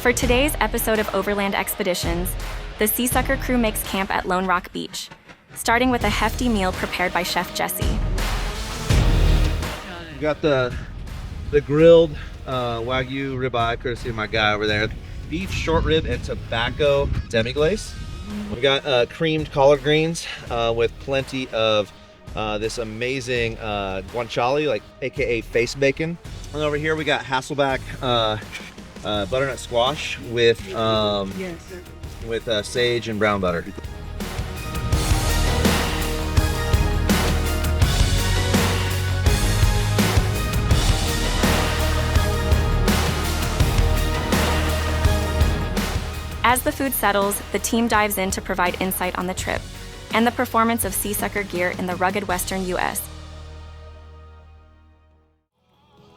For today's episode of Overland Expeditions, the SeaSucker crew makes camp at Lone Rock Beach, starting with a hefty meal prepared by Chef Jesse. We got the grilled Wagyu ribeye, courtesy of my guy over there. Beef short rib and tobacco demi-glace. We got creamed collard greens with plenty of this amazing guanciale, like AKA face bacon. And over here we got Hasselback butternut squash with sage and brown butter. As the food settles, the team dives in to provide insight on the trip and the performance of SeaSucker gear in the rugged western U.S.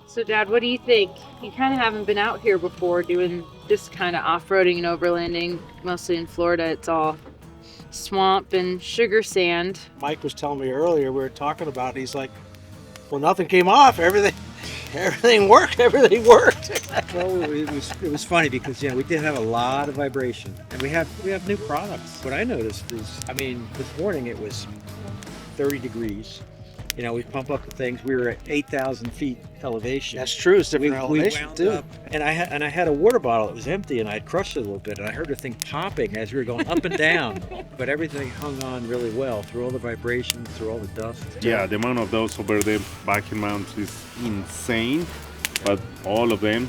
So, Dad, what do you think? You kind of haven't been out here before doing this kind of off-roading and overlanding. Mostly in Florida, it's all swamp and sugar sand. Mike was telling me earlier, we were talking about, he's like, well, nothing came off. Everything worked. Well, it was funny because we did have a lot of vibration, and we have new products. What I noticed is, this morning it was 30 degrees. We pump up the things. We were at 8,000 feet elevation. That's true. It's different elevation wound too. up, and I had a water bottle that was empty, and I had crushed it a little bit, and I heard the thing popping as we were going up and down. But everything hung on really well through all the vibrations, through all the dust. Yeah, the amount of those over the backing mounts is insane, but all of them,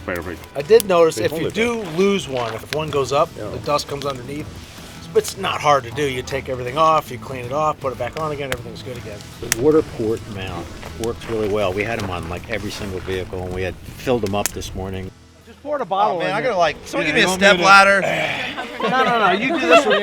perfect. I did notice if hold you it do lose one, if one goes up, the dust comes underneath. It's not hard to do. You take everything off, you clean it off, put it back on again, everything's good again. The water port mount works really well. We had them on like every single vehicle, and we had filled them up this morning. Just pour the bottle man, in I there. gotta someone give me a step ladder. No, you do this one.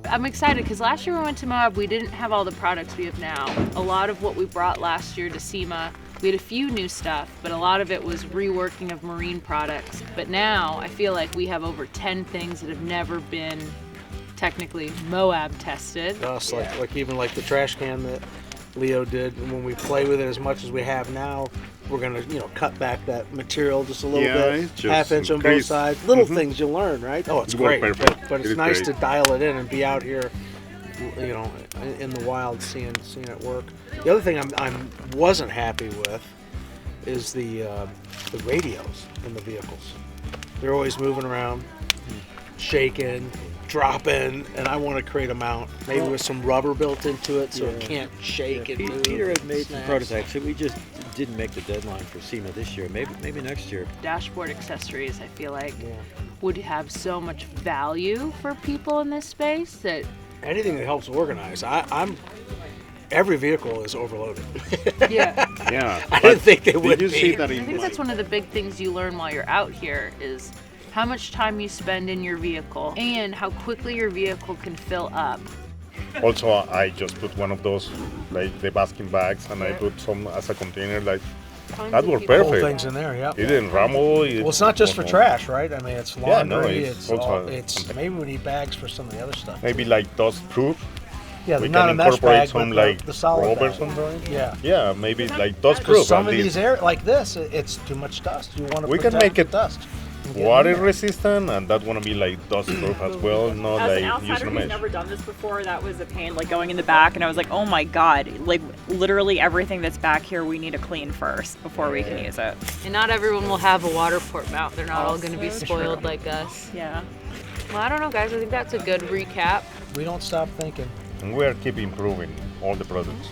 I'm excited because last year we went to Moab, we didn't have all the products we have now. A lot of what we brought last year to SEMA, we had a few new stuff, but a lot of it was reworking of marine products. But now I feel like we have over 10 things that have never been technically Moab tested. Dust, like even like the trash can that Leo did. And when we play with it as much as we have now, we're gonna cut back that material just a little bit, half inch on both sides. Little things you learn, right? Oh, it's great, but it's nice to dial it in and be out here, in the wild, seeing it work. The other thing I wasn't happy with is the radios in the vehicles. They're always moving around, shaking, dropping, and I want to create a mount, maybe with some rubber built into it so it can't shake and move. Peter had made some prototypes, and we just didn't make the deadline for SEMA this year. Maybe next year. Dashboard accessories, I feel like, would have so much value for people in this space that anything that helps organize. Every vehicle is overloaded. Yeah. I didn't think they would you be. see that I think that's one of the big things you learn while you're out here is how much time you spend in your vehicle and how quickly your vehicle can fill up. Also, I just put one of those, like the basking bags, and I put some as a container, that was Whole perfect. things in there, yeah. It didn't rumble. Well, it's not just for trash, right? It's laundry. it's also it's maybe we need bags for some of the other stuff. Maybe like dust proof. Yeah, We not can a mesh incorporate bag, some but the solid rubber bag. something. Yeah. Yeah, maybe like dust Because proof. some at of these least. like this, it's too much dust. You want to We can protect make the it dust. Water resistant, and that wanna be like dust proof as well. Not As like an outsider using a who's mesh. never done this before, that was a pain, like going in the back, and I was like, oh my god, like literally everything that's back here we need to clean first before we can use it. And not everyone will have a water port mount. They're not all going to be spoiled like us. Yeah. Well, I don't know, guys. I think that's a good recap. We don't stop thinking. And we are keep improving all the products.